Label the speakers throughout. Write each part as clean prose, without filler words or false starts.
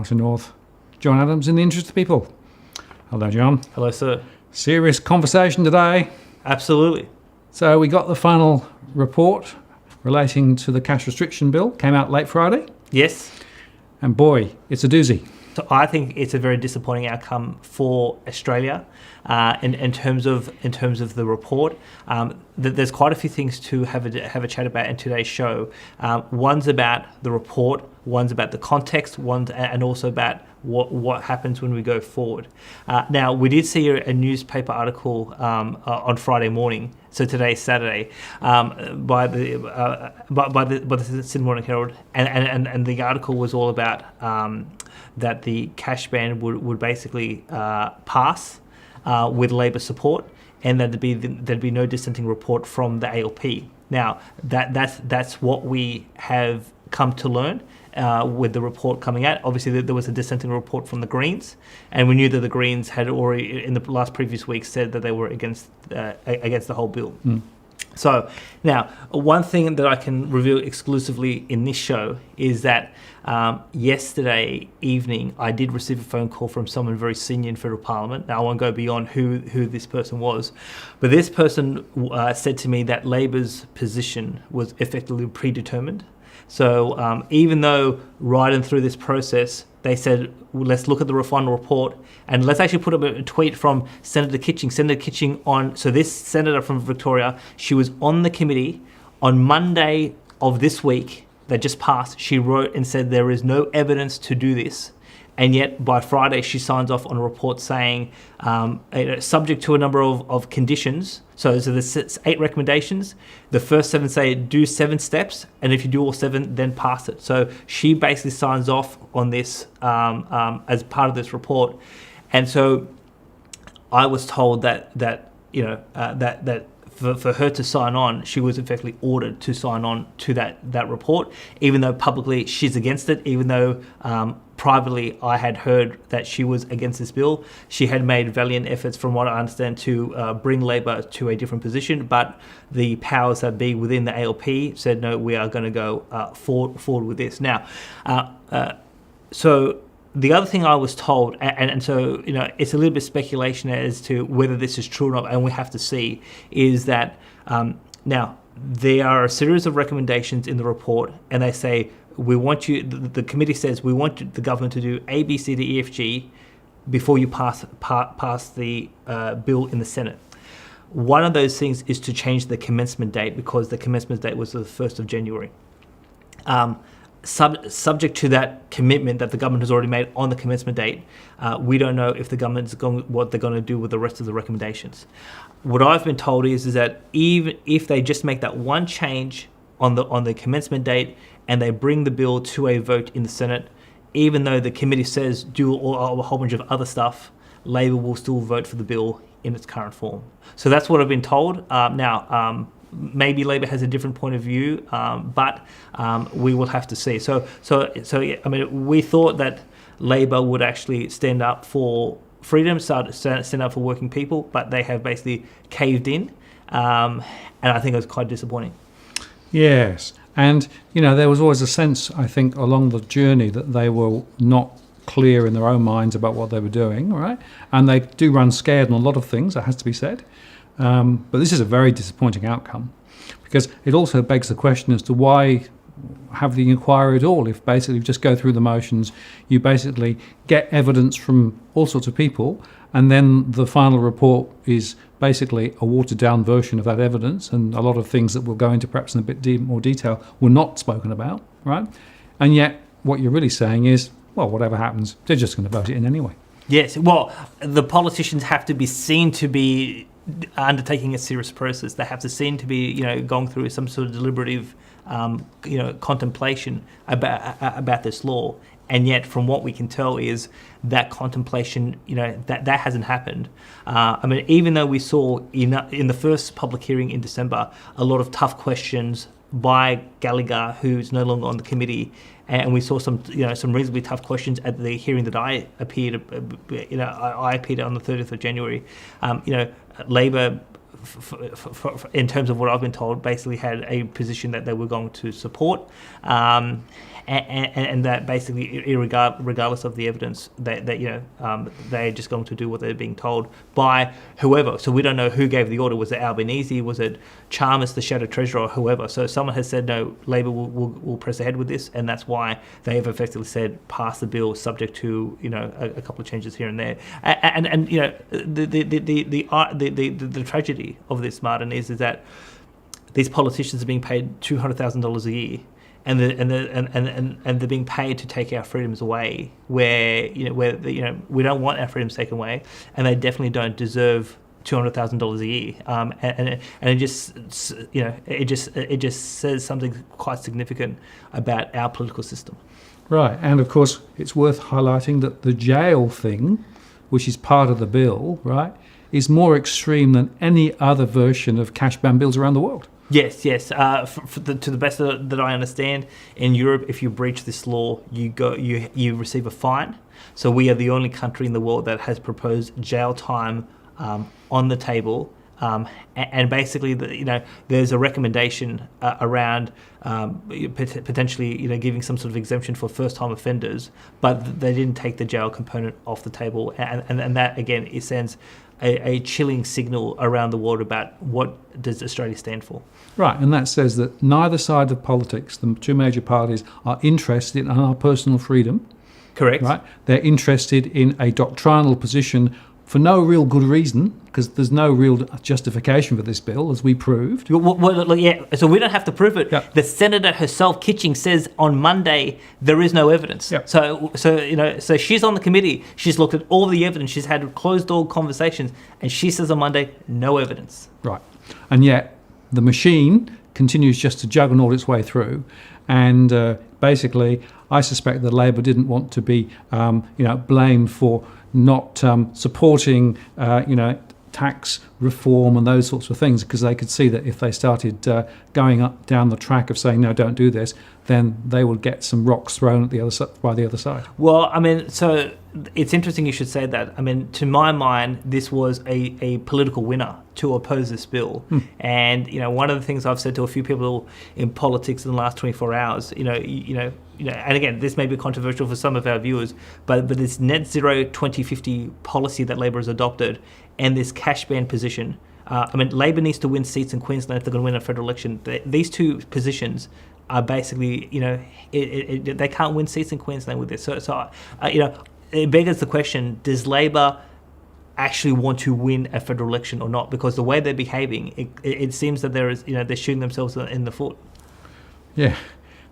Speaker 1: Martin North, John Adams in the interest of people. Hello, John.
Speaker 2: Hello, sir.
Speaker 1: Serious conversation today.
Speaker 2: Absolutely.
Speaker 1: So we got the final report relating to the cash restriction bill. Came out late Friday.
Speaker 2: Yes.
Speaker 1: And boy, it's a doozy.
Speaker 2: So I think it's a very disappointing outcome for Australia in terms of the report. There's quite a few things to have a chat about in today's show. One's about the report, one's about the context, and also about what happens when we go forward. Now, we did see a newspaper article on Friday morning. So today's Saturday, by the Sydney Morning Herald, and the article was all about that the cash ban would basically pass with Labor support, and that there'd be no dissenting report from the ALP. Now that's what we have come to learn with the report coming out. Obviously, there was a dissenting report from the Greens, and we knew that the Greens had already in the previous week said that they were against the whole bill. So now, one thing that I can reveal exclusively in this show is that yesterday evening I did receive a phone call from someone very senior in Federal Parliament. Now, I won't go beyond who this person was, but this person said to me that Labor's position was effectively predetermined. So even though right and through this process they said, well, let's look at the final report, and let's actually put up a tweet from Senator Kitching. Senator Kitching so this senator from Victoria, she was on the committee on Monday of this week that just passed. She wrote and said there is no evidence to do this. And yet by Friday, she signs off on a report saying, subject to a number of conditions. So there's 8 recommendations. The first 7 say do 7 steps, and if you do all 7, then pass it. So she basically signs off on this as part of this report. And so I was told that for her to sign on, she was effectively ordered to sign on to that report, even though publicly she's against it, even though privately I had heard that she was against this bill. She had made valiant efforts, from what I understand, to bring Labor to a different position, but the powers that be within the ALP said, no, we are going to go forward with this. Now, so the other thing I was told, and so it's a little bit speculation as to whether this is true or not, and we have to see, is that now there are a series of recommendations in the report, and they say we want you. The committee says we want the government to do A, B, C, D, E, F, G before you pass the bill in the Senate. One of those things is to change the commencement date, because the commencement date was the 1st of January. Subject to that commitment that the government has already made on the commencement date, we don't know if the government's what they're going to do with the rest of the recommendations. What I've been told is that even if they just make that one change on the commencement date and they bring the bill to a vote in the Senate, even though the committee says do a whole bunch of other stuff, Labor will still vote for the bill in its current form. So that's what I've been told. Now, maybe Labor has a different point of view, but we will have to see. So yeah, I mean, we thought that Labor would actually stand up for freedom, stand up for working people, but they have basically caved in, and I think it was quite disappointing.
Speaker 1: Yes, and there was always a sense, I think, along the journey that they were not clear in their own minds about what they were doing, right? And they do run scared on a lot of things, that has to be said. But this is a very disappointing outcome, because it also begs the question as to why have the inquiry at all if basically you just go through the motions, you basically get evidence from all sorts of people, and then the final report is basically a watered-down version of that evidence, and a lot of things that we'll go into perhaps in a bit more detail were not spoken about, right? And yet what you're really saying is, well, whatever happens, they're just going to vote it in anyway.
Speaker 2: Yes, well, the politicians have to be seen to be undertaking a serious process. They have to seem to be, going through some sort of deliberative, contemplation about this law. And yet, from what we can tell, is that contemplation, that hasn't happened. I mean, even though we saw in the first public hearing in December a lot of tough questions by Gallagher, who's no longer on the committee, and we saw some reasonably tough questions at the hearing that I appeared. I appeared on the 30th of January. Labor, in terms of what I've been told, basically had a position that they were going to support, and and that basically, regardless of the evidence, they're just going to do what they're being told by whoever. So we don't know who gave the order. Was it Albanese? Was it Chalmers, the Shadow Treasurer, or whoever? So someone has said, no, Labor will press ahead with this, and that's why they have effectively said pass the bill subject to a couple of changes here and there. And the tragedy of this, Martin, is that these politicians are being paid $200,000 a year, and they're being paid to take our freedoms away. Where we don't want our freedoms taken away, and they definitely don't deserve $200,000 a year. And it just says something quite significant about our political system.
Speaker 1: Right, and of course it's worth highlighting that the jail thing, which is part of the bill, right, is more extreme than any other version of cash ban bills around the world.
Speaker 2: Yes. To the best that I understand, in Europe, if you breach this law, you receive a fine. So we are the only country in the world that has proposed jail time on the table. And basically, there's a recommendation around potentially, giving some sort of exemption for first-time offenders, but they didn't take the jail component off the table, and that again it sends a chilling signal around the world about what does Australia stand for.
Speaker 1: Right, and that says that neither side of politics, the two major parties, are interested in our personal freedom.
Speaker 2: Correct.
Speaker 1: Right, they're interested in a doctrinal position for no real good reason, because there's no real justification for this bill, as we proved.
Speaker 2: So we don't have to prove it.
Speaker 1: Yep.
Speaker 2: The senator herself, Kitching, says on Monday there is no evidence.
Speaker 1: Yep.
Speaker 2: So she's on the committee. She's looked at all the evidence. She's had closed-door conversations, and she says on Monday, no evidence.
Speaker 1: Right, and yet the machine continues just to juggernaut its way through, and basically, I suspect that Labor didn't want to be, blamed for not supporting, tax reform and those sorts of things, because they could see that if they started going up down the track of saying no, don't do this, then they would get some rocks thrown at the other by the other side.
Speaker 2: Well, I mean, so it's interesting you should say that. I mean, to my mind, this was a political winner to oppose this bill. And one of the things I've said to a few people in politics in the last 24 hours, and again, this may be controversial for some of our viewers, but this net zero 2050 policy that Labor has adopted and this cash ban position. Labor needs to win seats in Queensland if they're going to win a federal election. These two positions are basically, they can't win seats in Queensland with this. So it beggars the question: does Labor actually want to win a federal election or not? Because the way they're behaving, it seems that they're shooting themselves in the foot.
Speaker 1: Yeah,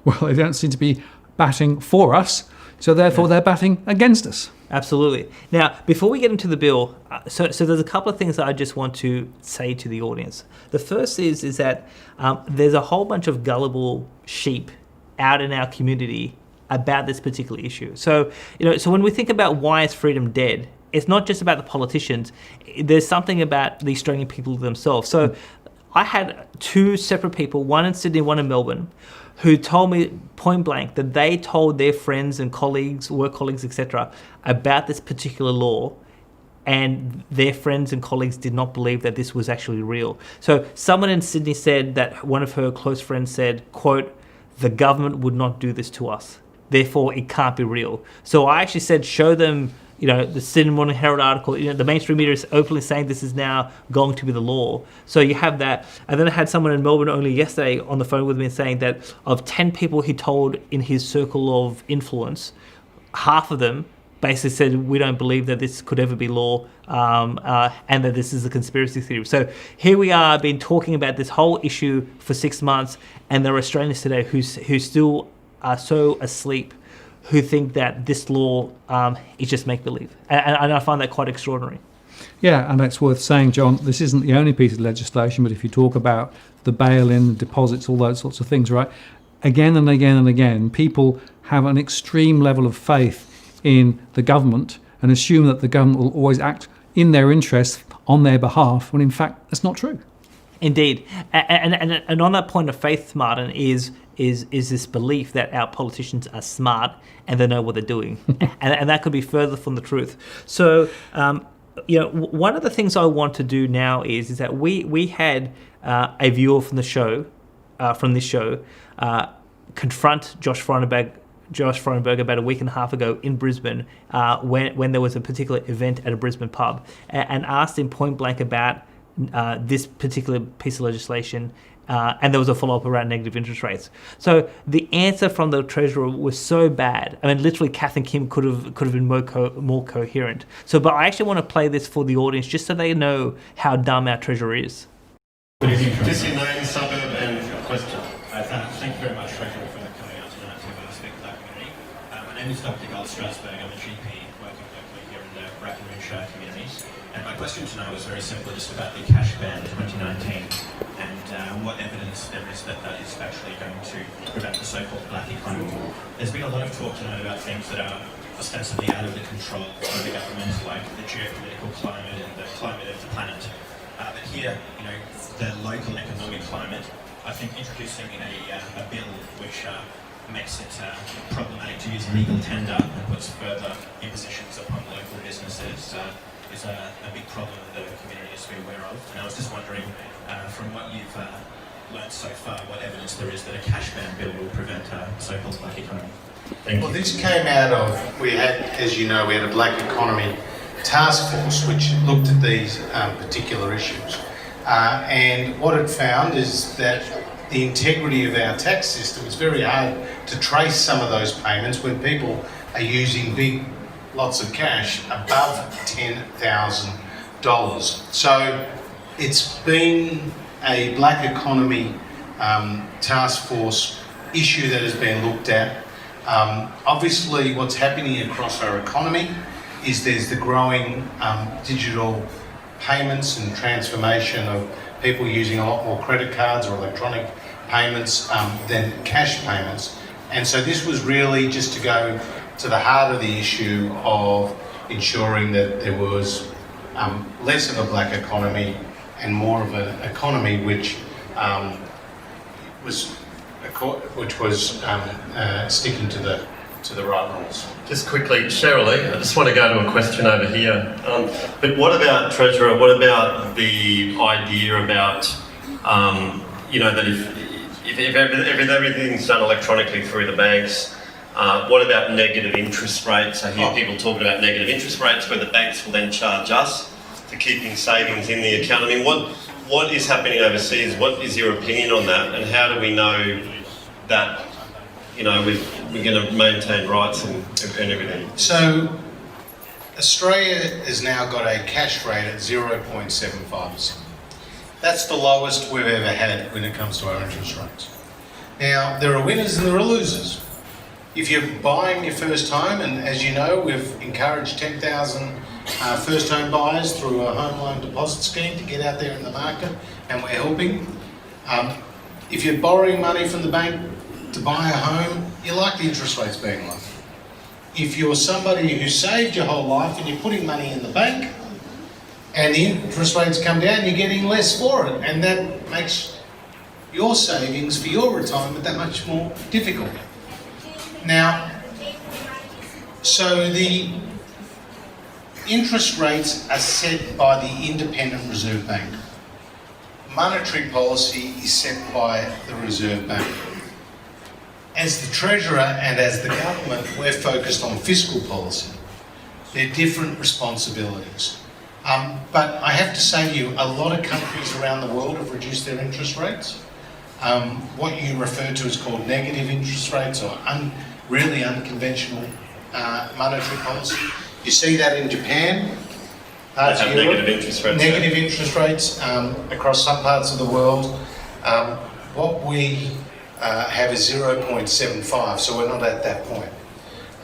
Speaker 1: well, they don't seem to be batting for us, so therefore they're batting against us.
Speaker 2: Absolutely. Now, before we get into the bill, so there's a couple of things that I just want to say to the audience. The first is that there's a whole bunch of gullible sheep out in our community about this particular issue. So when we think about why is freedom dead, it's not just about the politicians. There's something about the Australian people themselves. So I had two separate people, one in Sydney, one in Melbourne, who told me point blank that they told their friends and colleagues, work colleagues, etc., about this particular law, and their friends and colleagues did not believe that this was actually real. So someone in Sydney said that one of her close friends said, quote, "The government would not do this to us, therefore it can't be real." So I actually said, show them the Sydney Morning Herald article, the mainstream media is openly saying this is now going to be the law. So you have that. And then I had someone in Melbourne only yesterday on the phone with me saying that of 10 people he told in his circle of influence, half of them basically said, we don't believe that this could ever be law, and that this is a conspiracy theory. So here we are, been talking about this whole issue for 6 months, and there are Australians today who still are so asleep, who think that this law is just make-believe. And I find that quite extraordinary.
Speaker 1: Yeah, and it's worth saying, John, this isn't the only piece of legislation, but if you talk about the bail-in, deposits, all those sorts of things, right, again and again and again, people have an extreme level of faith in the government and assume that the government will always act in their interest on their behalf, when in fact that's not true.
Speaker 2: Indeed. And on that point of faith, Martin, is this belief that our politicians are smart and they know what they're doing. and that could be further from the truth. So, one of the things I want to do now is that we had a viewer from this show, confront Josh Frydenberg about a week and a half ago in Brisbane when there was a particular event at a Brisbane pub and asked him point blank about this particular piece of legislation, and there was a follow-up around negative interest rates. So the answer from the Treasurer was so bad. I mean, literally, Kath and Kim could have been more coherent. So, but I actually want to play this for the audience just so they know how dumb our Treasurer is.
Speaker 3: Just your name, suburb, and question.
Speaker 4: Thank you very much, Treasurer, for coming out tonight to speak with our community. My name is Dr. Gold Strasberg. I'm a GP working locally here in the Bracken-Moonshire communities. And my question tonight was very simple, just about the cash ban 2019 and what evidence there is that that is actually going to prevent the so-called black economy. There's been a lot of talk tonight about things that are ostensibly out of the control of the government, like the geopolitical climate and the climate of the planet. But here, the local economic climate, I think introducing a bill which makes it problematic to use legal tender and puts further impositions upon local businesses is a big problem that the community is to be aware of. And I was just wondering, from what you've learned so far, what evidence there is that a cash ban bill will prevent a so-called black economy. Thank
Speaker 5: Well,
Speaker 4: you.
Speaker 5: this came out of, we had a black economy task force which looked at these particular issues. And what it found is that the integrity of our tax system is very hard to trace some of those payments when people are using big lots of cash above $10,000. So it's been a black economy task force issue that has been looked at. Obviously, what's happening across our economy is there's the growing digital payments and transformation of people using a lot more credit cards or electronic payments than cash payments. And so this was really just to go to the heart of the issue of ensuring that there was less of a black economy and more of an economy which was sticking to the right rules.
Speaker 3: Just quickly, Cheryl, I just want to go to a question over here. But what about, Treasurer, what about the idea about, that if everything's done electronically through the banks, what about negative interest rates? I hear people talking about negative interest rates where the banks will then charge us for keeping savings in the account. I mean, what is happening overseas? What is your opinion on that? And how do we know that, we're going to maintain rights and everything?
Speaker 5: So Australia has now got a cash rate at 0.75%. That's the lowest we've ever had when it comes to our interest rates. Now, there are winners and there are losers. If you're buying your first home, and as you know, we've encouraged 10,000 first home buyers through a home loan deposit scheme to get out there in the market, and we're helping. If you're borrowing money from the bank to buy a home, you like the interest rates being low. If you're somebody who saved your whole life and you're putting money in the bank and the interest rates come down, you're getting less for it, and that makes your savings for your retirement that much more difficult. Now, so the interest rates are set by the Independent Reserve Bank. Monetary policy is set by the Reserve Bank. As the Treasurer and as the government, we're focused on fiscal policy. They're different responsibilities. But I have to say to you, a lot of countries around the world have reduced their interest rates. What you refer to is called negative interest rates or really unconventional monetary policy. You see that in Japan, parts of Europe,
Speaker 3: negative interest rates.
Speaker 5: Negative interest rates across some parts of the world. What we have is 0.75, so we're not at that point.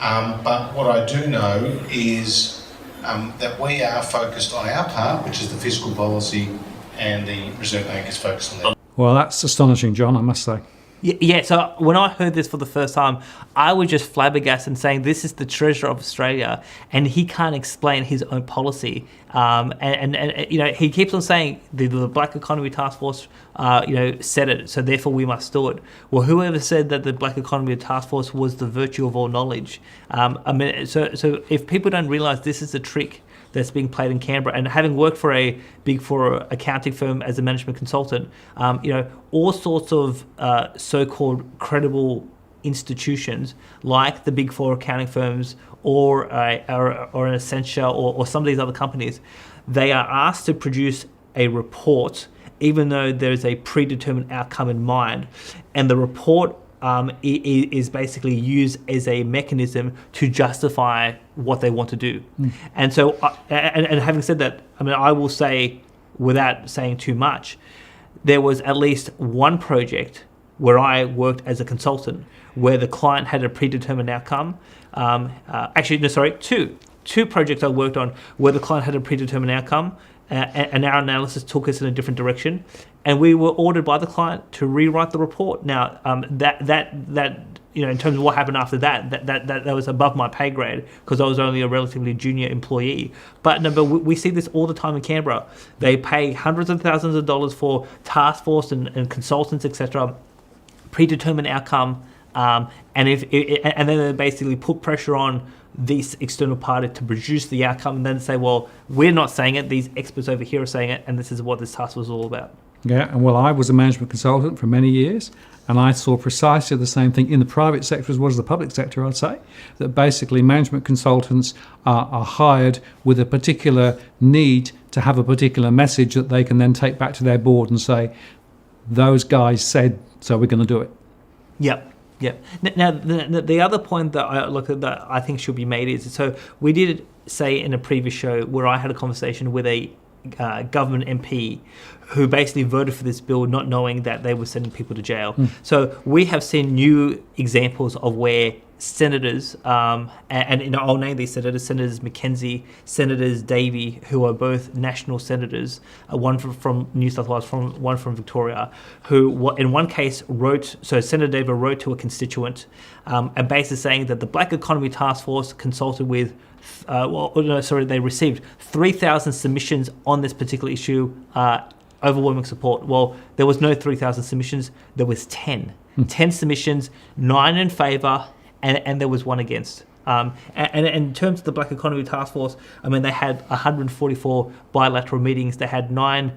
Speaker 5: But what I do know is that we are focused on our part, which is the fiscal policy, and the Reserve Bank is focused on that.
Speaker 1: Well, that's astonishing, John, I must say.
Speaker 2: Yeah, so when I heard this for the first time, I was just flabbergasted and saying this is the Treasurer of Australia and he can't explain his own policy. And he keeps on saying the Black Economy Task Force, said it, so therefore we must do it. Well, whoever said that the Black Economy Task Force was the virtue of all knowledge? So if people don't realise this is a trick that's being played in Canberra, and having worked for a Big Four accounting firm as a management consultant, all sorts of so-called credible institutions like the Big Four accounting firms or an Accenture or some of these other companies, they are asked to produce a report even though there's a predetermined outcome in mind, and the report is basically used as a mechanism to justify what they want to do. And so, and having said that, I mean, I will say, without saying too much, there was at least one project where I worked as a consultant where the client had a predetermined outcome. Two projects I worked on where the client had a predetermined outcome, and our analysis took us in a different direction, and we were ordered by the client to rewrite the report. Now, that in terms of what happened after that was above my pay grade because I was only a relatively junior employee. But we see this all the time in Canberra. They pay hundreds of thousands of dollars for task force and consultants, etc. Predetermined outcome, and then they basically put pressure on this external party to produce the outcome, and then say, well, we're not saying it, these experts over here are saying it, and this is what this task was all about.
Speaker 1: Yeah, and well, I was a management consultant for many years, and I saw precisely the same thing in the private sector as well as the public sector, I'd say, that basically management consultants are hired with a particular need to have a particular message that they can then take back to their board and say, those guys said, so we're going to do it.
Speaker 2: Yep. Now, the other point that I think should be made is, so we did say in a previous show where I had a conversation with a government MP who basically voted for this bill not knowing that they were sending people to jail. So we have seen new examples of where senators, and I'll name these senators, Senators McKenzie, Senators Davey, who are both national senators, one from New South Wales, one from Victoria, who in one case Senator Davey wrote to a constituent and basically saying that the Black Economy Task Force consulted with they received 3,000 submissions on this particular issue, overwhelming support. Well, there was no 3,000 submissions, there was 10. 10 submissions, 9 in favour, and there was 1 against. And in terms of the Black Economy Task Force, I mean, they had 144 bilateral meetings, they had 9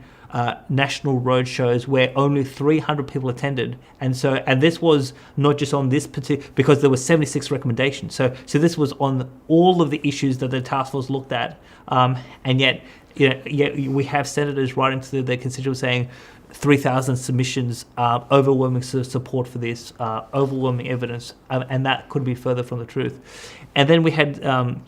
Speaker 2: national road shows where only 300 people attended, and this was not just on this particular, because there were 76 recommendations. So this was on all of the issues that the task force looked at, and yet we have senators writing to their constituents saying 3,000 submissions, overwhelming support for this, overwhelming evidence, and that could be further from the truth. And then we had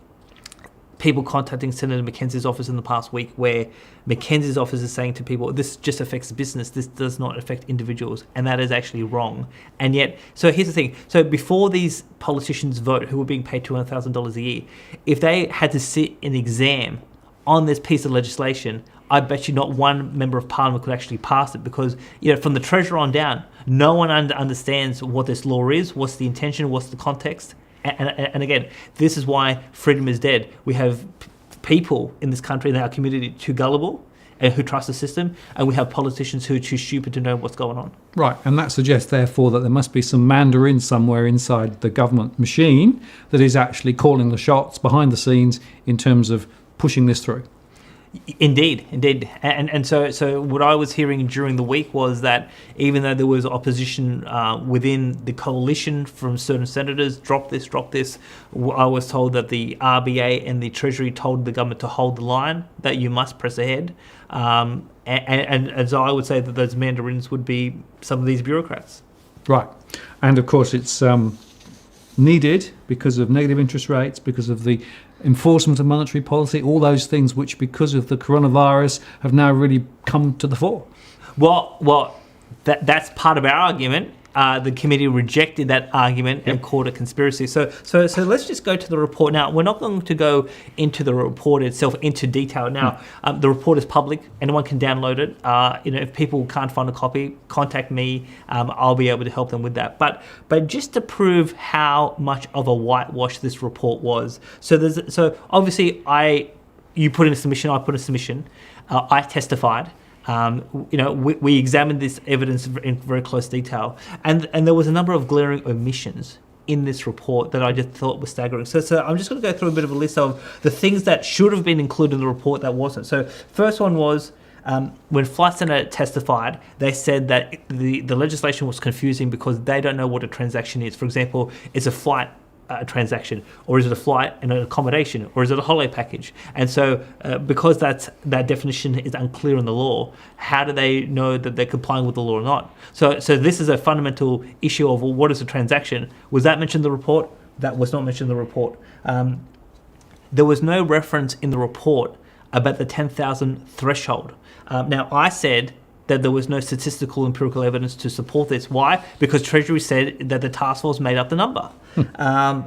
Speaker 2: people contacting Senator McKenzie's office in the past week where McKenzie's office is saying to people, this just affects business, this does not affect individuals, and that is actually wrong. And yet, so here's the thing, so before these politicians vote who were being paid $200,000 a year, if they had to sit an exam on this piece of legislation, I bet you not one member of parliament could actually pass it, because from the treasurer on down, no one understands what this law is, what's the intention, what's the context. And again, this is why freedom is dead. We have people in this country, in our community, too gullible and who trust the system, and we have politicians who are too stupid to know what's going on.
Speaker 1: Right, and that suggests, therefore, that there must be some Mandarin somewhere inside the government machine that is actually calling the shots behind the scenes in terms of pushing this through.
Speaker 2: Indeed. And so what I was hearing during the week was that even though there was opposition within the coalition from certain senators, drop this, I was told that the RBA and the Treasury told the government to hold the line, that you must press ahead. And so I would say that those mandarins would be some of these bureaucrats.
Speaker 1: Right. And of course it's needed because of negative interest rates, because of the enforcement of monetary policy, all those things which, because of the coronavirus, have now really come to the fore.
Speaker 2: Well, that's part of our argument. The committee rejected that argument and called it conspiracy. So let's just go to the report now. We're not going to go into the report itself into detail now. The report is public; anyone can download it. If people can't find a copy, contact me. I'll be able to help them with that. But just to prove how much of a whitewash this report was. So obviously you put in a submission. I put in a submission. I testified. We examined this evidence in very close detail, and there was a number of glaring omissions in this report that I just thought was staggering. So I'm just going to go through a bit of a list of the things that should have been included in the report that wasn't. So first one was when Flight Centre testified, they said that the legislation was confusing because they don't know what a transaction is. For example, is a flight a transaction, or is it a flight and an accommodation, or is it a holiday package? And so because that definition is unclear in the law, how do they know that they're complying with the law or not? So this is a fundamental issue of, well, what is a transaction? Was that mentioned in the report? That was not mentioned in the report. There was no reference in the report about the 10,000 threshold. Now, I said that there was no statistical empirical evidence to support this. Why? Because Treasury said that the task force made up the number. And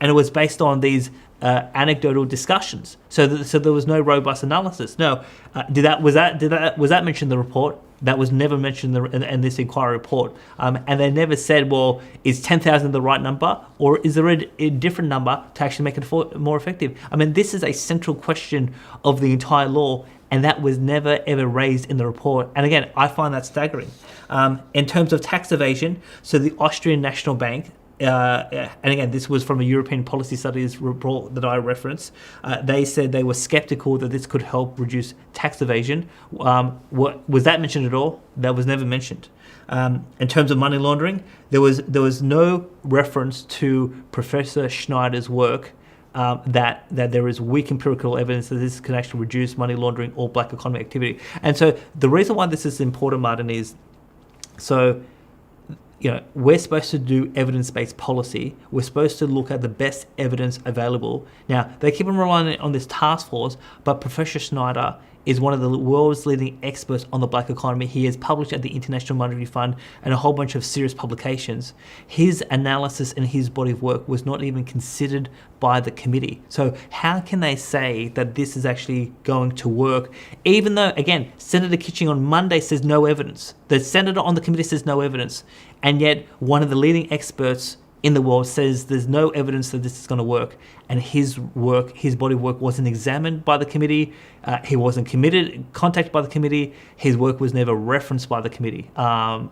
Speaker 2: it was based on these anecdotal discussions. So there was no robust analysis. No, was that mentioned in the report? That was never mentioned in this inquiry report. And they never said, well, is 10,000 the right number, or is there a different number to actually make it more effective? I mean, this is a central question of the entire law, and that was never ever raised in the report. And again, I find that staggering. In terms of tax evasion, so the Austrian National Bank, and again, this was from a European policy studies report that I referenced. They said they were skeptical that this could help reduce tax evasion. Was that mentioned at all? That was never mentioned. In terms of money laundering, there was no reference to Professor Schneider's work that there is weak empirical evidence that this can actually reduce money laundering or black economy activity. And so the reason why this is important, Martin, is we're supposed to do evidence-based policy. We're supposed to look at the best evidence available. Now, they keep on relying on this task force, but Professor Schneider is one of the world's leading experts on the black economy. He has published at the International Monetary Fund and a whole bunch of serious publications. His analysis and his body of work was not even considered by the committee. So how can they say that this is actually going to work, even though, again, Senator Kitching on Monday says no evidence. The senator on the committee says no evidence, and yet one of the leading experts in the world says there's no evidence that this is going to work, and his body of work wasn't examined by the committee. He wasn't contacted by the committee. His work was never referenced by the committee. On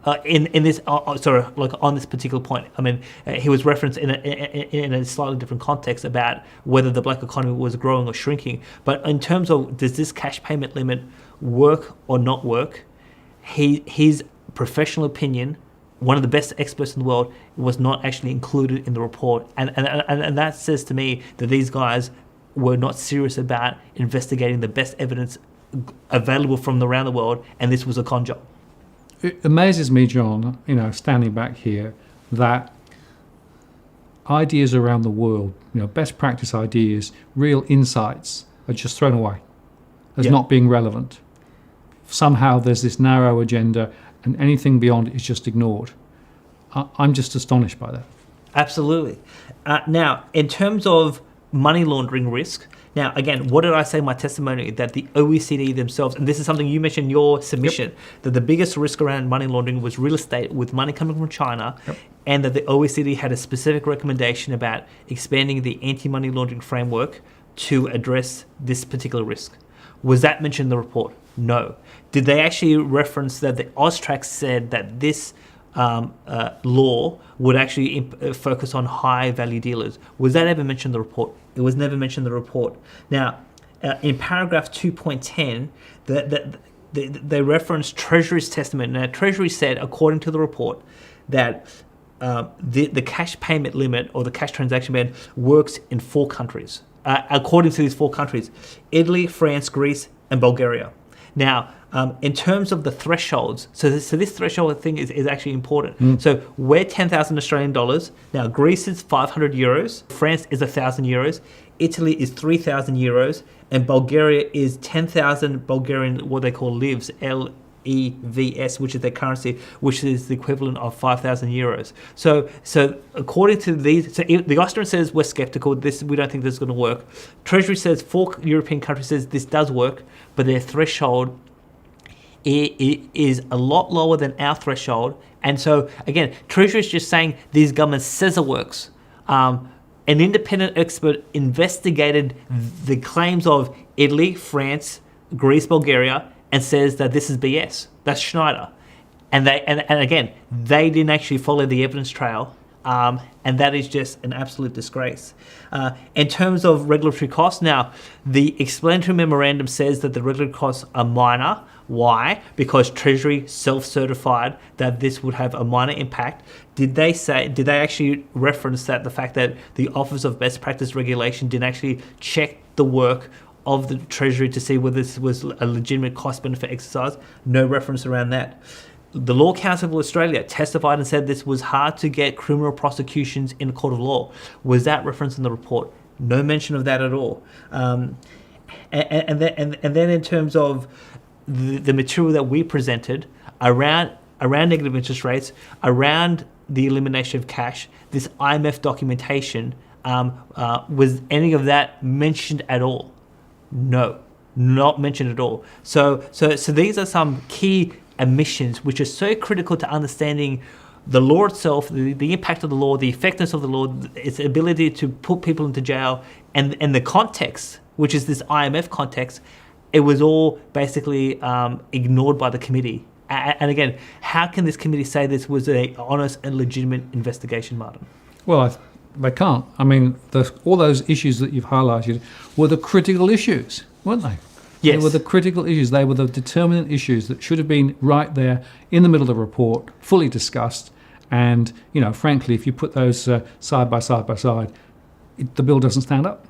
Speaker 2: this particular point, I mean, he was referenced in a slightly different context about whether the black economy was growing or shrinking. But in terms of does this cash payment limit work or not work, his professional opinion, one of the best experts in the world, was not actually included in the report. And that says to me that these guys were not serious about investigating the best evidence available from around the world, and this was a con job.
Speaker 1: It amazes me, John, standing back here, that ideas around the world, best practice ideas, real insights, are just thrown away as not being relevant. Somehow there's this narrow agenda, and anything beyond it is just ignored. I'm just astonished by that.
Speaker 2: Absolutely. Now, in terms of money laundering risk, now, again, what did I say in my testimony? That the OECD themselves, and this is something you mentioned in your submission, that the biggest risk around money laundering was real estate with money coming from China, and that the OECD had a specific recommendation about expanding the anti-money laundering framework to address this particular risk. Was that mentioned in the report? No. Did they actually reference that the Austrac said that this law would actually focus on high value dealers? Was that ever mentioned in the report? It was never mentioned in the report. Now, in paragraph 2.10, they referenced Treasury's testimony. Now, Treasury said, according to the report, that the cash payment limit or the cash transaction ban works in 4 countries. According to these 4 countries, Italy, France, Greece, and Bulgaria. Now, in terms of the thresholds, so this threshold thing is actually important. So we're 10,000 Australian dollars. Now, Greece is 500 euros. France is 1,000 euros. Italy is 3,000 euros. And Bulgaria is 10,000 Bulgarian, what they call livs, LEVS, which is their currency, which is the equivalent of 5,000 euros. So according to these, the Austrian says we're skeptical. We don't think this is going to work. Treasury says 4 European countries says this does work, but their threshold is a lot lower than our threshold. And so again, Treasury is just saying these governments says it works. An independent expert investigated the claims of Italy, France, Greece, Bulgaria, and says that this is BS. That's Schneider. And again, they didn't actually follow the evidence trail and that is just an absolute disgrace. In terms of regulatory costs, now, the explanatory memorandum says that the regulatory costs are minor. Why? Because Treasury self-certified that this would have a minor impact. Did they actually reference that the fact that the Office of Best Practice Regulation didn't actually check the work of the Treasury to see whether this was a legitimate cost-benefit exercise? No reference around that. The Law Council of Australia testified and said this was hard to get criminal prosecutions in a court of law. Was that referenced in the report? No mention of that at all. And then in terms of the material that we presented around negative interest rates, around the elimination of cash, this IMF documentation, was any of that mentioned at all? No, not mentioned at all. So these are some key omissions which are so critical to understanding the law itself, the impact of the law, the effectiveness of the law, its ability to put people into jail, and the context, which is this IMF context. It was all basically ignored by the committee. And again, how can this committee say this was an honest and legitimate investigation, Martin?
Speaker 1: Well, they can't. I mean, all those issues that you've highlighted were the critical issues, weren't they?
Speaker 2: Yes.
Speaker 1: They were the critical issues. They were the determinant issues that should have been right there in the middle of the report, fully discussed. And, frankly, if you put those side by side, the bill doesn't stand up.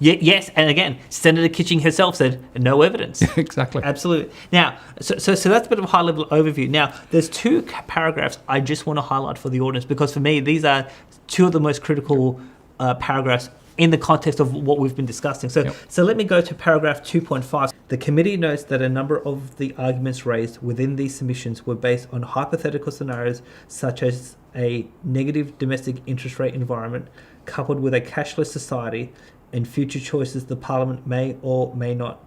Speaker 2: Yes, and again, Senator Kitching herself said no evidence.
Speaker 1: Exactly.
Speaker 2: Absolutely. Now, so that's a bit of a high-level overview. Now, there's two paragraphs I just want to highlight for the audience because for me, these are two of the most critical paragraphs in the context of what we've been discussing. So let me go to paragraph 2.5. The committee notes that a number of the arguments raised within these submissions were based on hypothetical scenarios such as a negative domestic interest rate environment coupled with a cashless society and future choices the Parliament may or may not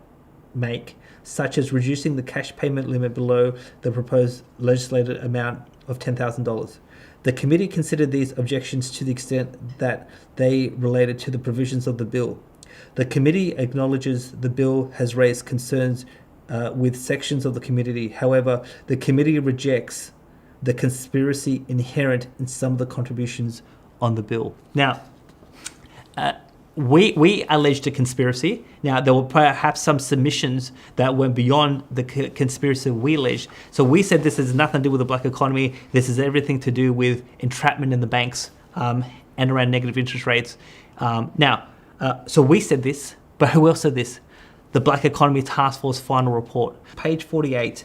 Speaker 2: make, such as reducing the cash payment limit below the proposed legislated amount of $10,000. The committee considered these objections to the extent that they related to the provisions of the bill. The committee acknowledges the bill has raised concerns with sections of the community. However, the committee rejects the conspiracy inherent in some of the contributions on the bill. Now, we alleged a conspiracy. Now, there were perhaps some submissions that went beyond the conspiracy we alleged. So we said this has nothing to do with the black economy. This is everything to do with entrapment in the banks and around negative interest rates. So we said this, but who else said this? The Black Economy Task Force final report. Page 48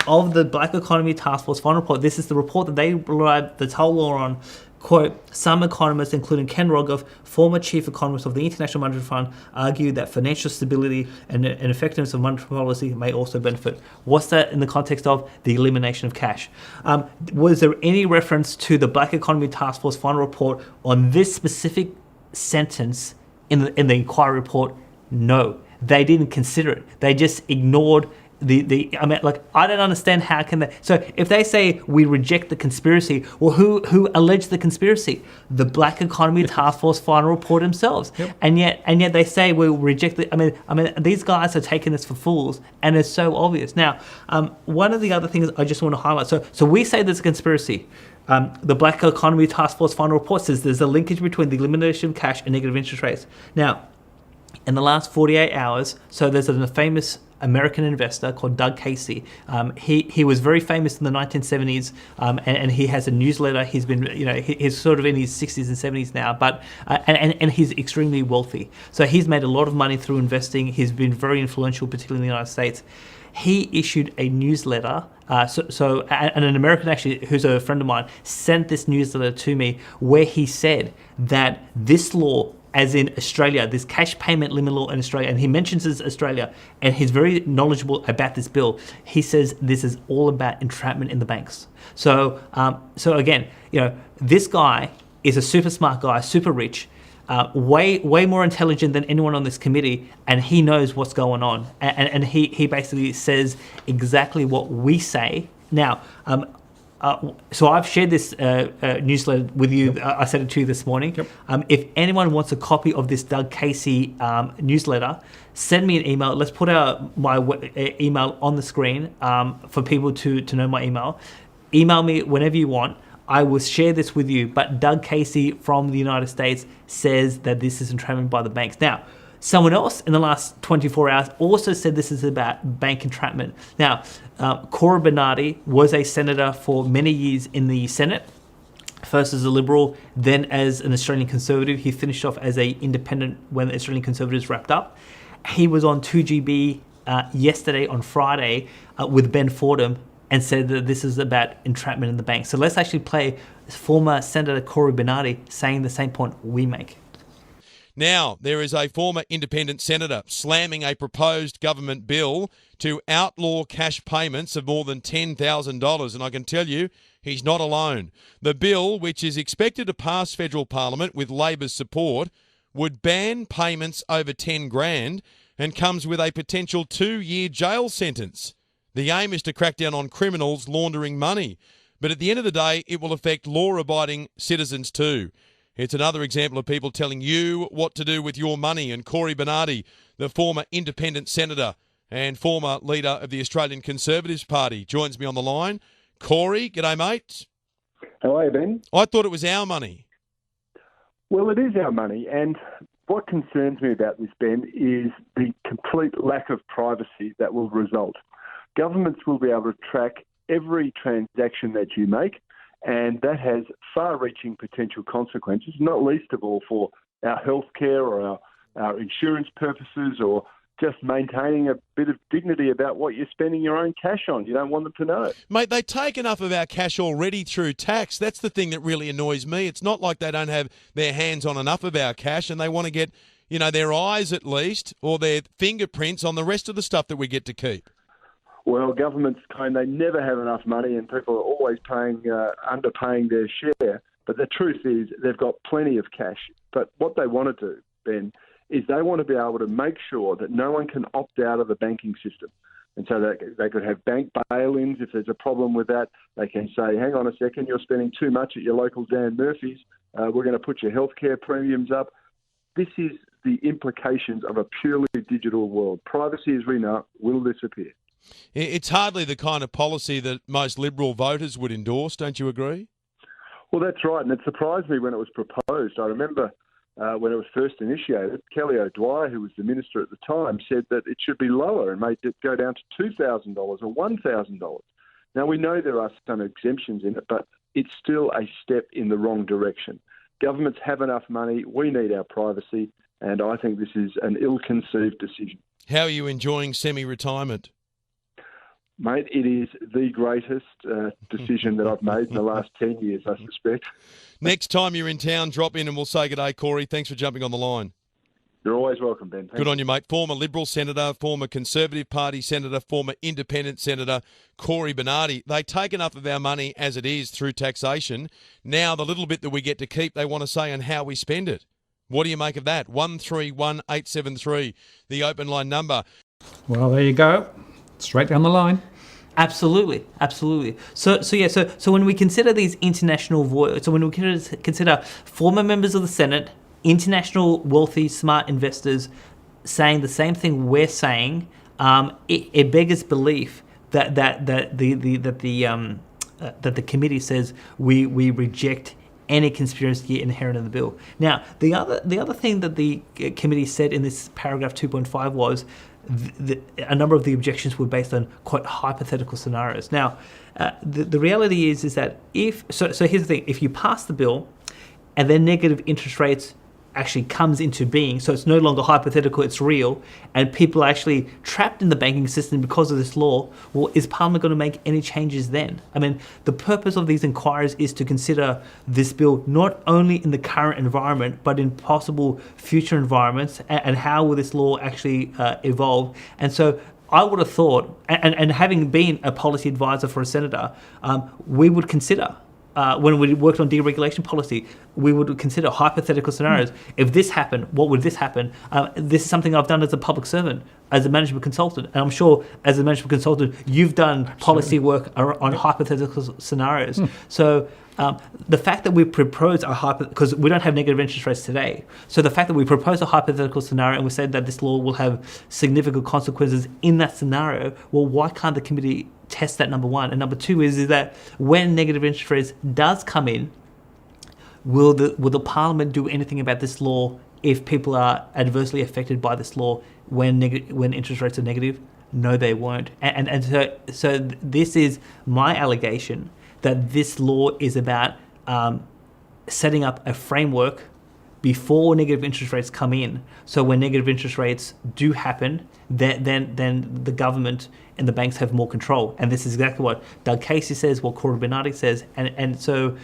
Speaker 2: of the Black Economy Task Force final report. This is the report that they relied the whole law on. Quote, some economists, including Ken Rogoff, former chief economist of the International Monetary Fund, argue that financial stability and effectiveness of monetary policy may also benefit. What's that in the context of the elimination of cash? Was there any reference to the Black Economy Task Force final report on this specific sentence in the inquiry report? No, they didn't consider it. They just ignored I don't understand how can they. So if they say we reject the conspiracy, well, who alleged the conspiracy? The Black Economy Task Force final report themselves. Yep. And yet they say we'll reject it. I mean, these guys are taking this for fools, and it's so obvious. Now, one of the other things I just want to highlight. So we say there's a conspiracy. The Black Economy Task Force final report says there's a linkage between the elimination of cash and negative interest rates. Now, in the last 48 hours, so there's a famous American investor called Doug Casey. He was very famous in the 1970s, and he has a newsletter. He's been, he's sort of in his 60s and 70s now, but and he's extremely wealthy. So he's made a lot of money through investing. He's been very influential, particularly in the United States. He issued a newsletter. And an American actually, who's a friend of mine, sent this newsletter to me where he said that this law, as in Australia, this cash payment limit law in Australia, and he mentions this Australia, and he's very knowledgeable about this bill. He says this is all about entrapment in the banks. So again, this guy is a super smart guy, super rich, way more intelligent than anyone on this committee, and he knows what's going on. And he basically says exactly what we say. Now, so I've shared this newsletter with you. Yep. I sent it to you this morning. Yep. If anyone wants a copy of this Doug Casey newsletter, send me an email. Let's put my email on the screen for people to know my email. Email me whenever you want. I will share this with you, but Doug Casey from the United States says that this is entrapment by the banks. Now, someone else in the last 24 hours also said this is about bank entrapment. Now, Cora Bernardi was a senator for many years in the Senate, first as a Liberal, then as an Australian Conservative. He finished off as an independent when the Australian Conservatives wrapped up. He was on 2GB yesterday on Friday with Ben Fordham and said that this is about entrapment in the bank. So let's actually play former Senator Cora Bernardi saying the same point we make.
Speaker 6: Now, there is a former independent senator slamming a proposed government bill to outlaw cash payments of more than $10,000, and I can tell you, he's not alone. The bill, which is expected to pass federal parliament with Labor's support, would ban payments over 10 grand and comes with a potential 2-year jail sentence. The aim is to crack down on criminals laundering money, but at the end of the day, it will affect law-abiding citizens too. It's another example of people telling you what to do with your money. And Cora Bernardi, the former independent senator and former leader of the Australian Conservatives Party, joins me on the line. Corey, g'day, mate.
Speaker 7: How are you, Ben?
Speaker 6: I thought it was our money.
Speaker 7: Well, it is our money, and what concerns me about this, Ben, is the complete lack of privacy that will result. Governments will be able to track every transaction that you make, and that has far-reaching potential consequences, not least of all for our healthcare or our insurance purposes, or just maintaining a bit of dignity about what you're spending your own cash on. You don't want them to know.
Speaker 6: Mate, they take enough of our cash already through tax. That's the thing that really annoys me. It's not like they don't have their hands on enough of our cash and they want to get, their eyes at least, or their fingerprints on the rest of the stuff that we get to keep.
Speaker 7: Well, governments claim they never have enough money and people are always underpaying their share. But the truth is they've got plenty of cash. But what they want to do, Ben, is they want to be able to make sure that no one can opt out of the banking system. And so they could have bank bail-ins if there's a problem with that. They can say, hang on a second, you're spending too much at your local Dan Murphy's. We're going to put your healthcare premiums up. This is the implications of a purely digital world. Privacy, as we know, will disappear.
Speaker 6: It's hardly the kind of policy that most Liberal voters would endorse, don't you agree?
Speaker 7: Well, that's right, and it surprised me when it was proposed. I remember when it was first initiated, Kelly O'Dwyer, who was the minister at the time, said that it should be lower and made it go down to $2,000 or $1,000. Now, we know there are some exemptions in it, but it's still a step in the wrong direction. Governments have enough money, we need our privacy, and I think this is an ill-conceived decision.
Speaker 6: How are you enjoying semi-retirement?
Speaker 7: Mate, it is the greatest decision that I've made in the last 10 years, I suspect.
Speaker 6: Next time you're in town, drop in and we'll say good day, Corey. Thanks for jumping on the line.
Speaker 7: You're always welcome, Ben.
Speaker 6: Good on you, mate. Former Liberal Senator, former Conservative Party Senator, former Independent Senator, Cora Bernardi. They take enough of our money as it is through taxation. Now the little bit that we get to keep, they want to say on how we spend it. What do you make of that? 131873, the open line number.
Speaker 1: Well, there you go. Straight down the line.
Speaker 2: Absolutely. So when we consider these international so when we consider former members of the Senate, international wealthy smart investors saying the same thing we're saying, it beggars belief that the committee says we reject any conspiracy inherent in the bill. Now, the other thing that the committee said in this paragraph 2.5 was a number of the objections were based on quite hypothetical scenarios. Now, the reality is that so here's the thing: if you pass the bill, and then negative interest rates actually comes into being, so it's no longer hypothetical, it's real, and people are actually trapped in the banking system because of this law, well, is Parliament going to make any changes then? I mean, the purpose of these inquiries is to consider this bill not only in the current environment, but in possible future environments, and how will this law actually evolve. And so I would have thought, and having been a policy advisor for a senator, we would consider, when we worked on deregulation policy, we would consider hypothetical scenarios. If this happened, what would this happen? This is something I've done as a public servant, as a management consultant. And I'm sure as a management consultant, you've done policy work on hypothetical scenarios. So the fact that we propose because we don't have negative interest rates today, so the fact that we propose a hypothetical scenario and we say that this law will have significant consequences in that scenario, well, why can't the committee test that, number one. And number two is that when negative interest rates does come in, will the Parliament do anything about this law if people are adversely affected by this law when interest rates are negative? No, they won't. And so this is my allegation, that this law is about setting up a framework before negative interest rates come in. So when negative interest rates do happen, then the government and the banks have more control. And this is exactly what Doug Casey says, what Cora Bernardi says. And so,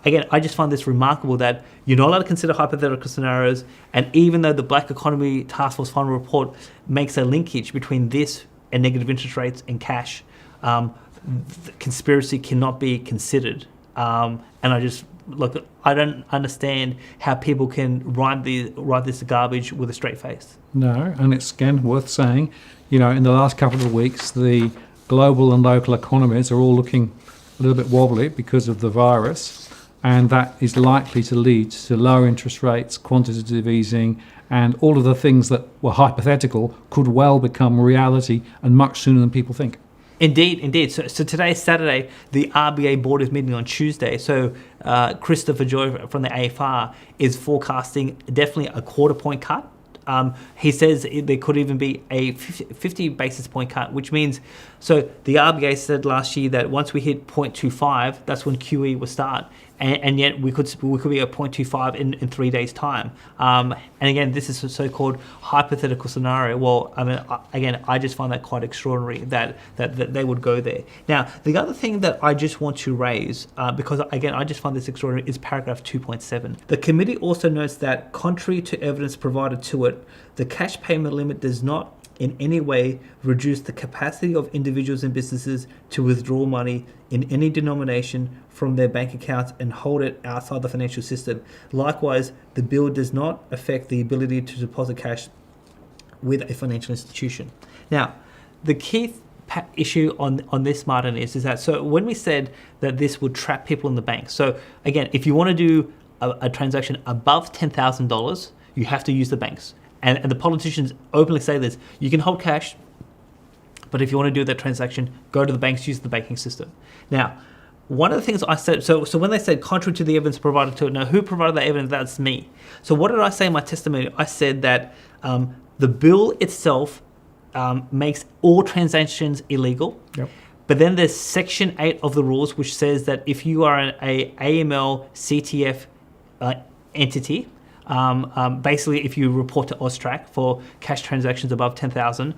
Speaker 2: again, I just find this remarkable that you're not allowed to consider hypothetical scenarios. And even though the Black Economy Task Force final report makes a linkage between this and negative interest rates and cash, the conspiracy cannot be considered. And I don't understand how people can write this garbage with a straight face.
Speaker 1: No, and it's again worth saying, in the last couple of weeks, the global and local economies are all looking a little bit wobbly because of the virus, and that is likely to lead to lower interest rates, quantitative easing, and all of the things that were hypothetical could well become reality, and much sooner than people think.
Speaker 2: Indeed. So today is Saturday. The RBA board is meeting on Tuesday. So Christopher Joy from the AFR is forecasting definitely a quarter point cut. He says there could even be a 50 basis point cut, which means, so the RBA said last year that once we hit 0.25, that's when QE will start. And yet we could be at 0.25 in 3 days' time. And again, this is a so-called hypothetical scenario. Well, I just find that quite extraordinary that they would go there. Now, the other thing that I just want to raise, because again, I just find this extraordinary, is paragraph 2.7. The committee also notes that, contrary to evidence provided to it, the cash payment limit does not in any way reduce the capacity of individuals and businesses to withdraw money in any denomination from their bank accounts and hold it outside the financial system. Likewise, the bill does not affect the ability to deposit cash with a financial institution. Now, the key issue on this, Martin, is that, so when we said that this would trap people in the bank, so again, if you want to do a transaction above $10,000, you have to use the banks. And the politicians openly say this: you can hold cash, but if you want to do that transaction, go to the banks, use the banking system. Now, one of the things I said, so when they said contrary to the evidence provided to it, now who provided that evidence? That's me. So what did I say in my testimony? I said that the bill itself makes all transactions illegal.
Speaker 1: Yep.
Speaker 2: But then there's Section 8 of the rules, which says that if you are an AML CTF entity, basically, if you report to AUSTRAC for cash transactions above 10,000,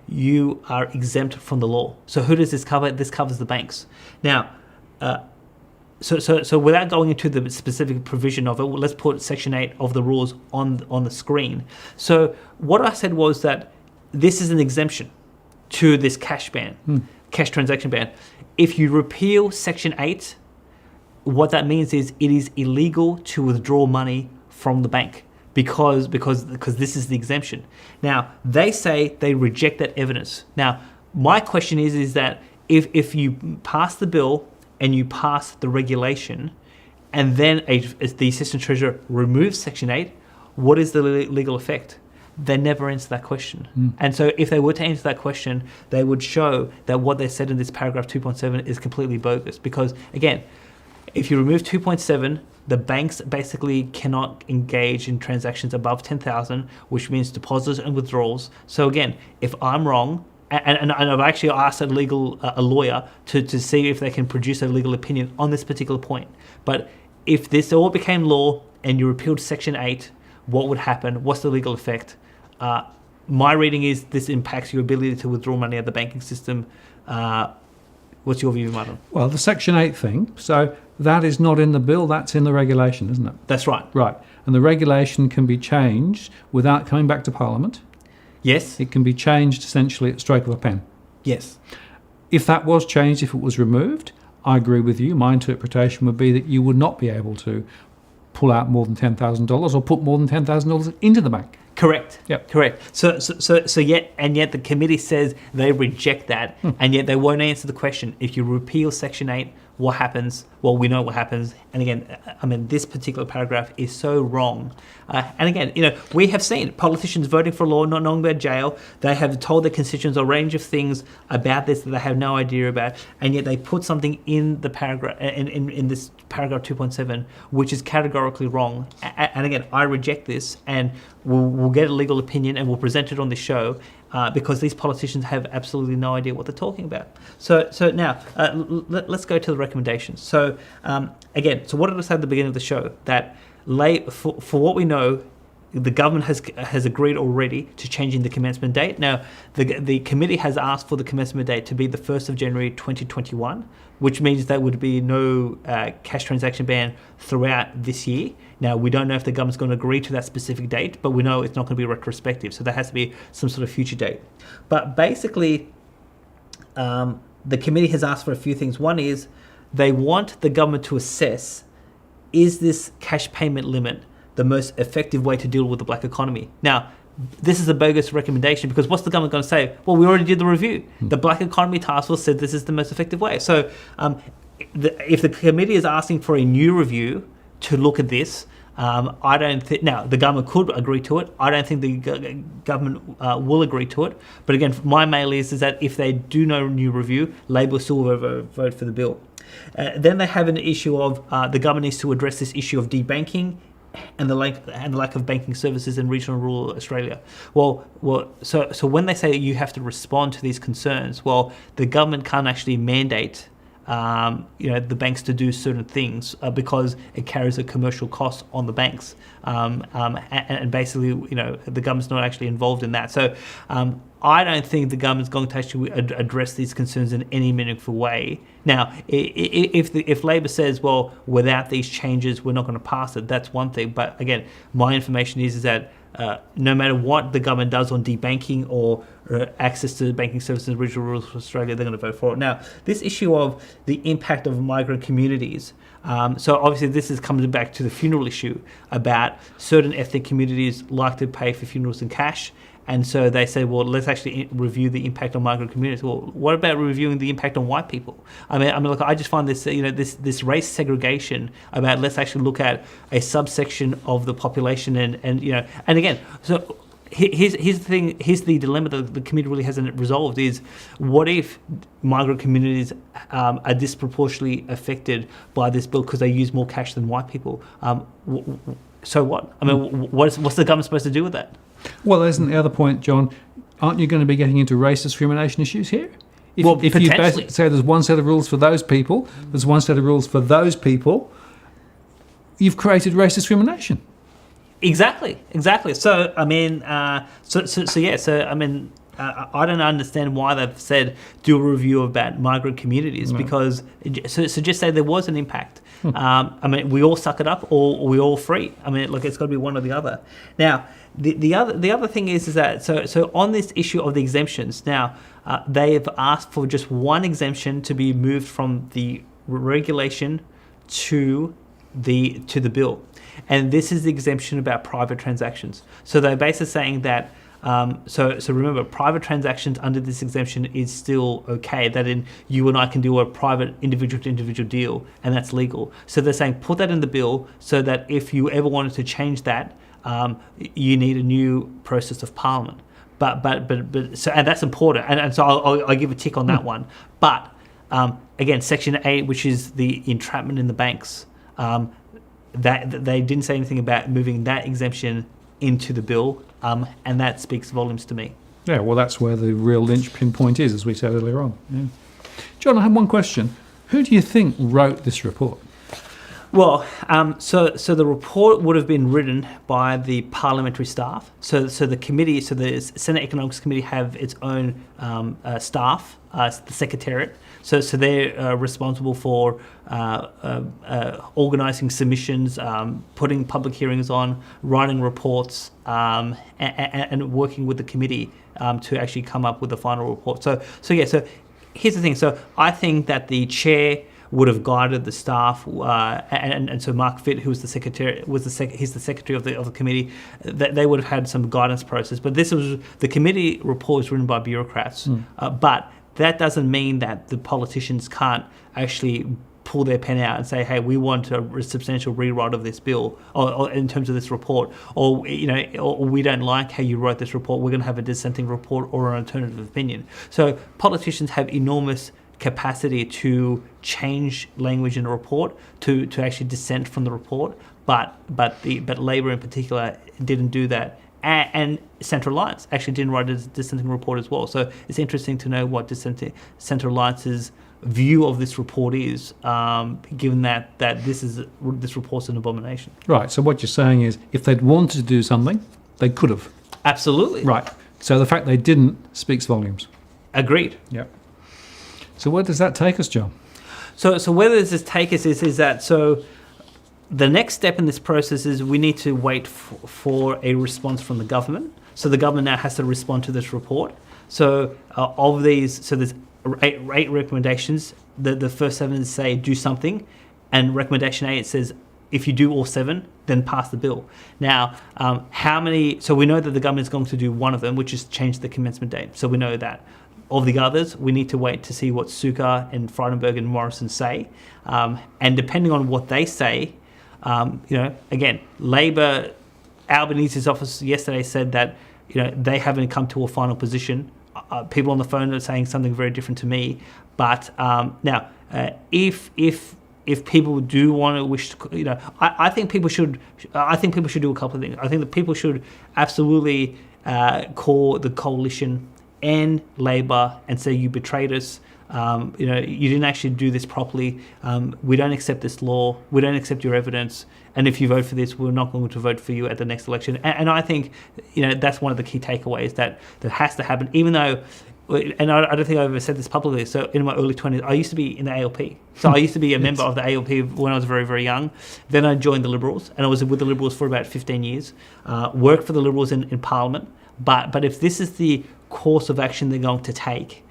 Speaker 2: you are exempt from the law. So who does this cover? This covers the banks. Now, so without going into the specific provision of it, let's put Section 8 of the rules on the screen. So what I said was that this is an exemption to this cash ban, cash transaction ban. If you repeal Section 8, what that means is it is illegal to withdraw money from the bank because this is the exemption. Now, they say they reject that evidence. Now, my question is that if you pass the bill and you pass the regulation, and then the Assistant Treasurer removes Section 8, what is the legal effect? They never answer that question. And so if they were to answer that question, they would show that what they said in this paragraph 2.7 is completely bogus. Because, again, if you remove 2.7, the banks basically cannot engage in transactions above 10,000, which means deposits and withdrawals. So again, if I'm wrong, and I've actually asked a lawyer to see if they can produce a legal opinion on this particular point. But if this all became law and you repealed Section 8, what would happen? What's the legal effect? My reading is this impacts your ability to withdraw money out of the banking system. What's your view, Martin?
Speaker 1: Well, the Section 8 thing, so that is not in the bill, that's in the regulation, isn't it?
Speaker 2: That's right.
Speaker 1: Right. And the regulation can be changed without coming back to Parliament.
Speaker 2: Yes.
Speaker 1: It can be changed essentially at stroke of a pen.
Speaker 2: Yes.
Speaker 1: If that was changed, if it was removed, I agree with you. My interpretation would be that you would not be able to pull out more than $10,000 or put more than $10,000 into the bank.
Speaker 2: Correct.
Speaker 1: Yep.
Speaker 2: Correct. So yet the committee says they reject that, and yet they won't answer the question. If you repeal Section 8, what happens? Well, we know what happens. And again, I mean, this particular paragraph is so wrong. And again, we have seen politicians voting for a law, not knowing about jail. They have told their constituents a range of things about this that they have no idea about, and yet they put something in the paragraph, in this paragraph 2.7, which is categorically wrong. And again, I reject this, and we'll get a legal opinion and we'll present it on the show. Because these politicians have absolutely no idea what they're talking about. So now, let's go to the recommendations. So again, so what did I say at the beginning of the show? That for what we know, the government has agreed already to changing the commencement date. Now, the committee has asked for the commencement date to be the 1st of January 2021, which means there would be no cash transaction ban throughout this year. Now, we don't know if the government's going to agree to that specific date, but we know it's not going to be retrospective, so there has to be some sort of future date. But basically, the committee has asked for a few things. One is they want the government to assess, is this cash payment limit the most effective way to deal with the black economy? Now, this is a bogus recommendation, because what's the government going to say? Well, we already did the review. The Black Economy Task Force said this is the most effective way. So if the committee is asking for a new review to look at this, I don't think, now the government could agree to it. I don't think the government will agree to it. But again, my mail is that if they do no new review, Labor still will vote for the bill. Then they have an issue of the government needs to address this issue of debanking and the lack of banking services in regional and rural Australia. So when they say you have to respond to these concerns, well, the government can't actually mandate the banks to do certain things because it carries a commercial cost on the banks, and basically, the government's not actually involved in that. So I don't think the government's going to actually address these concerns in any meaningful way. Now, if Labor says, well, without these changes, we're not going to pass it, that's one thing. But again, my information is that no matter what the government does on debanking or access to banking services in regional rural Australia, they're going to vote for it. Now, this issue of the impact of migrant communities, so obviously this is coming back to the funeral issue about certain ethnic communities like to pay for funerals in cash. And so they say, well, let's actually review the impact on migrant communities. Well, what about reviewing the impact on white people? I mean, look, I just find this, this race segregation about let's actually look at a subsection of the population and again, so here's the thing, here's the dilemma that the committee really hasn't resolved is, what if migrant communities are disproportionately affected by this bill because they use more cash than white people? So what? I mean, what's the government supposed to do with that?
Speaker 1: Well, isn't the other point, John, aren't you going to be getting into race discrimination issues here? If you basically say there's one set of rules for those people, there's one set of rules for those people, you've created race discrimination.
Speaker 2: Exactly. So, I mean, I don't understand why they've said do a review about migrant communities, because so just say there was an impact. I mean, we all suck it up or we all free. I mean, look, it's got to be one or the other. Now, the other thing is that so on this issue of the exemptions, now they have asked for just one exemption to be moved from the regulation to the bill, and this is the exemption about private transactions. So they're basically saying that. So remember, private transactions under this exemption is still okay. That you and I can do a private individual to individual deal, and that's legal. So they're saying put that in the bill so that if you ever wanted to change that, you need a new process of Parliament. But so, and that's important. And so I'll give a tick on that one. But again, Section 8, which is the entrapment in the banks, that they didn't say anything about moving that exemption into the bill. And that speaks volumes to me.
Speaker 1: Yeah, well, that's where the real linchpin point is, as we said earlier on. Yeah. John, I have one question. Who do you think wrote this report?
Speaker 2: Well, so the report would have been written by the parliamentary staff. So the committee, so the Senate Economics Committee have its own staff, the Secretariat. So they're responsible for organising submissions, putting public hearings on, writing reports, and working with the committee to actually come up with the final report. So here's the thing. So I think that the chair would have guided the staff, and so Mark Fitt, who was the secretary, he's the secretary of the committee. They would have had some guidance process. But this was the committee report was written by bureaucrats, but that doesn't mean that the politicians can't actually pull their pen out and say, hey, we want a substantial rewrite of this bill, or in terms of this report, or we don't like how you wrote this report, we're going to have a dissenting report or an alternative opinion. So politicians have enormous capacity to change language in a report, to actually dissent from the report, but Labor in particular didn't do that. And Centre Alliance actually didn't write a dissenting report as well. So it's interesting to know what Centre Alliance's view of this report is, given that this report's an abomination.
Speaker 1: Right. So what you're saying is, if they'd wanted to do something, they could have.
Speaker 2: Absolutely.
Speaker 1: Right. So the fact they didn't speaks volumes.
Speaker 2: Agreed.
Speaker 1: Yep. So where does that take us, John?
Speaker 2: So where does this take us is that, so the next step in this process is we need to wait for a response from the government. So the government now has to respond to this report. So of these, so there's eight recommendations. The first 7 say do something, and recommendation 8 says if you do all 7, then pass the bill. Now, how many? So we know that the government is going to do one of them, which is change the commencement date. So we know that. Of the others, we need to wait to see what Sukkar and Frydenberg and Morrison say, and depending on what they say, again, Labor, Albanese's office yesterday said that they haven't come to a final position. People on the phone are saying something very different to me. But now, if people do want to wish to, I think people should. I think people should do a couple of things. I think that people should absolutely call the coalition and Labor and say you betrayed us. You didn't actually do this properly. We don't accept this law. We don't accept your evidence. And if you vote for this, we're not going to vote for you at the next election. And I think, that's one of the key takeaways that has to happen, even though, and I don't think I've ever said this publicly. So in my early 20s, I used to be in the ALP. So I used to be a member of the ALP when I was very, very young. Then I joined the Liberals, and I was with the Liberals for about 15 years, worked for the Liberals in Parliament. But if this is the course of action they're going to take,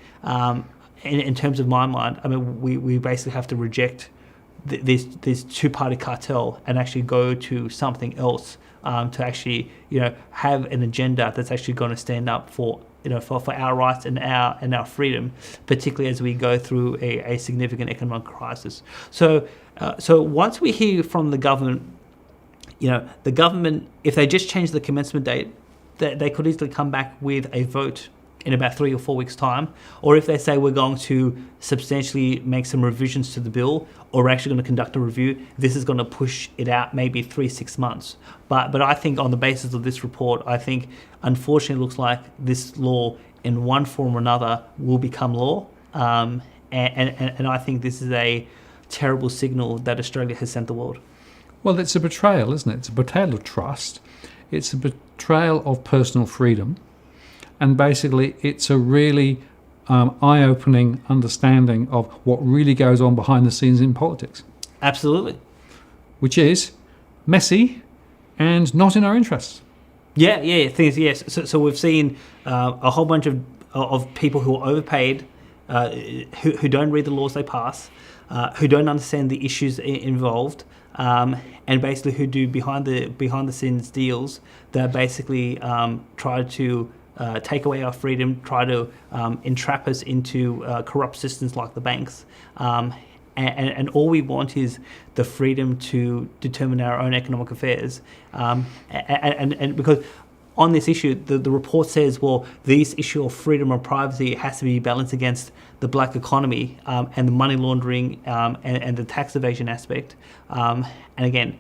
Speaker 2: in terms of my mind, I mean, we basically have to reject this two-party cartel and actually go to something else, to actually have an agenda that's actually going to stand up for our rights and our freedom, particularly as we go through a significant economic crisis. So once we hear from the government, the government, if they just change the commencement date, they could easily come back with a vote in about 3 or 4 weeks' time, or if they say we're going to substantially make some revisions to the bill, or we're actually going to conduct a review, this is going to push it out maybe 3-6 months. But I think on the basis of this report, I think unfortunately it looks like this law in one form or another will become law, and I think this is a terrible signal that Australia has sent the world.
Speaker 1: Well, it's a betrayal, isn't it? It's a betrayal of trust. It's a betrayal of personal freedom. And basically, it's a really eye-opening understanding of what really goes on behind the scenes in politics.
Speaker 2: Absolutely.
Speaker 1: Which is messy and not in our interests.
Speaker 2: Yeah. Things. Yes. So we've seen a whole bunch of people who are overpaid, who don't read the laws they pass, who don't understand the issues involved, and basically who do behind the scenes deals that basically try to take away our freedom, try to entrap us into corrupt systems like the banks. And all we want is the freedom to determine our own economic affairs. And because on this issue, the report says, well, this issue of freedom or privacy has to be balanced against the black economy and the money laundering and the tax evasion aspect. And again,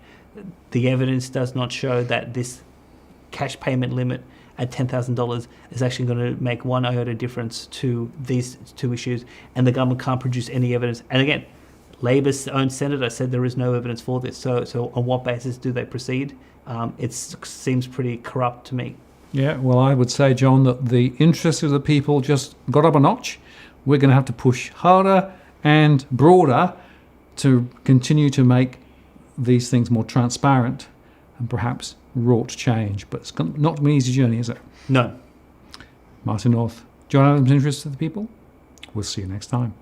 Speaker 2: the evidence does not show that this cash payment limit at $10,000 is actually going to make one iota difference to these two issues, and the government can't produce any evidence. And again, Labor's own senator said there is no evidence for this. So on what basis do they proceed? It seems pretty corrupt to me.
Speaker 1: Yeah, well, I would say, John, that the interests of the people just got up a notch. We're going to have to push harder and broader to continue to make these things more transparent and perhaps wrought change. But it's not an easy journey, is it?
Speaker 2: No.
Speaker 1: Martin North, John Adams, Interests of the People. We'll see you next time.